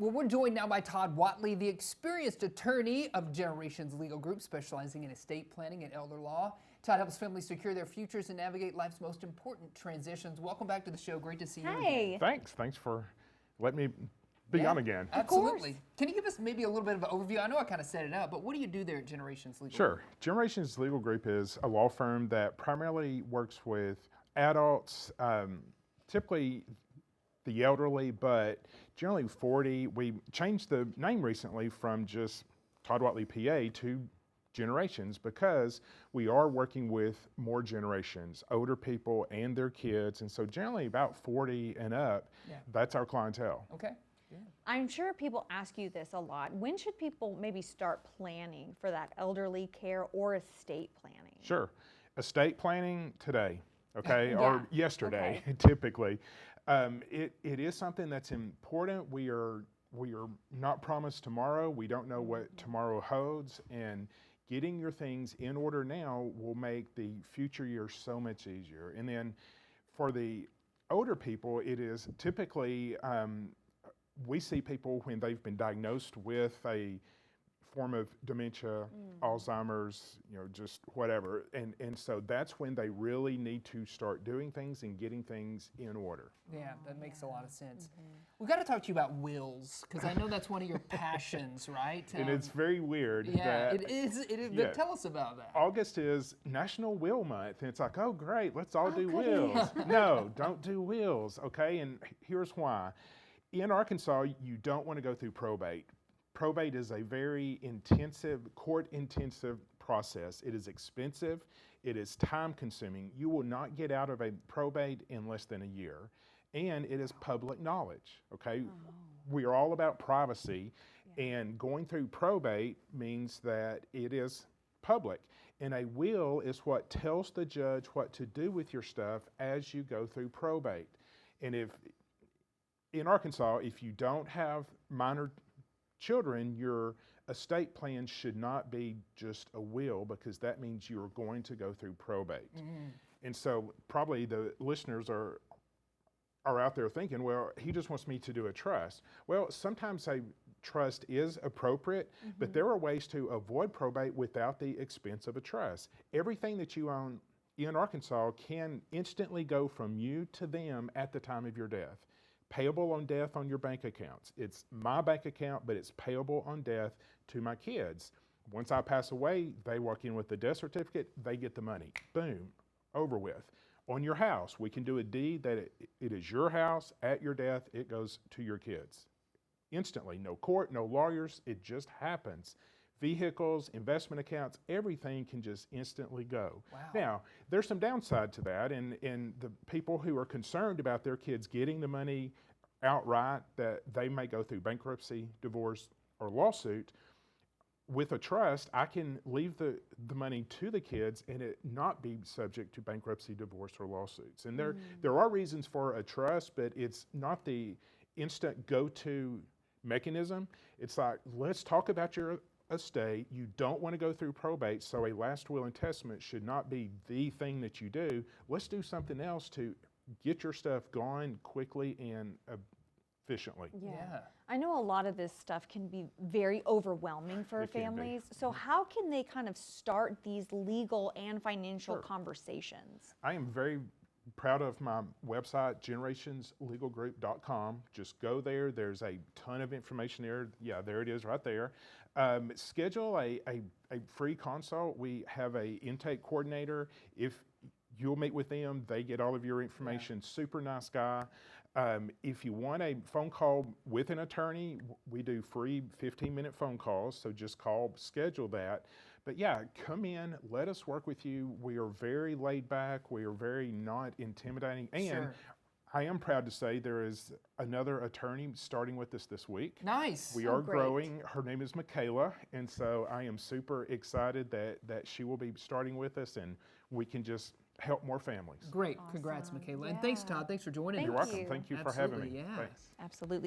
Well, we're joined now by Todd Watley, the experienced attorney of Generations Legal Group, specializing in estate planning and elder law. Todd helps families secure their futures and navigate life's most important transitions. Welcome back to the show. Great to see you again. Hey. Thanks for letting me be on again. Absolutely. Can you give us maybe a little bit of an overview? I know I kind of set it up, but what do you do there at Generations Legal Sure. Group? Generations Legal Group is a law firm that primarily works with adults, typically the elderly, but generally 40. We changed the name recently from just Todd Watley PA to Generations because we are working with more generations, older people and their kids, and so generally about 40 and up, that's our clientele. Okay. I'm sure people ask you this a lot. When should people maybe start planning for that elderly care or estate planning? Sure. Estate planning today, okay, Yeah. or yesterday, Okay. typically. It is something that's important. We are not promised tomorrow. We don't know what tomorrow holds, and getting your things in order now will make the future years so much easier. And then for the older people, it is typically, we see people when they've been diagnosed with a form of dementia, Alzheimer's, just whatever. And so that's when they really need to start doing things and getting things in order. Yeah, that makes a lot of sense. We've got to talk to you about wills, because I know that's one of your passions, right? And it's very weird yeah, that it is. But yeah. tell us about that. August is National Will Month, and it's like, oh great, let's all do goody. wills. No, don't do wills, okay? And here's why. In Arkansas, you don't want to go through probate. Probate is a very intensive, court-intensive process. It is expensive. It is time-consuming. You will not get out of a probate in less than a year. And it is public knowledge, okay? Oh. We are all about privacy, and going through probate means that it is public. And a will is what tells the judge what to do with your stuff as you go through probate. And in Arkansas, if you don't have minor children, your estate plan should not be just a will, because that means you're going to go through probate. And so probably the listeners are out there thinking, well, he just wants me to do a trust. Well, sometimes a trust is appropriate, but there are ways to avoid probate without the expense of a trust. Everything that you own in Arkansas can instantly go from you to them at the time of your death. Payable on death on your bank accounts. It's my bank account, but it's payable on death to my kids. Once I pass away, they walk in with the death certificate, they get the money. Boom, over with. On your house, we can do a deed that it is your house. At your death, it goes to your kids. Instantly, no court, no lawyers, it just happens. Vehicles, investment accounts, everything can just instantly go. Wow. Now, there's some downside to that, and the people who are concerned about their kids getting the money outright, that they may go through bankruptcy, divorce, or lawsuit. With a trust, I can leave the money to the kids and it not be subject to bankruptcy, divorce, or lawsuits. And there are reasons for a trust, but it's not the instant go-to mechanism. It's like, let's talk about your estate. You don't want to go through probate, so a last will and testament should not be the thing that you do. Let's do something else to get your stuff gone quickly and efficiently. Yeah. Yeah. I know a lot of this stuff can be very overwhelming for It can be. families. So how can they kind of start these legal and financial Sure. conversations? I am very proud of my website, generationslegalgroup.com. Just go there. There's a ton of information there. Yeah, there it is right there. Schedule a free consult. We have a intake coordinator. If you'll meet with them, they get all of your information. Super nice guy. If you want a phone call with an attorney, we do free 15-minute phone calls. So just call, schedule that. But yeah, come in, let us work with you. We are very laid back. We are very not intimidating. And Sure. I am proud to say there is another attorney starting with us this week. Nice. We Oh, are great. growing. Her name is Michaela, and so I am super excited that she will be starting with us, and we can just help more families. Great. Congrats, Awesome. Michaela. And thanks, Yeah. Todd. Thanks for joining Thank us. You're welcome. you. Thank you for having me. Absolutely, yeah. Thanks. Absolutely.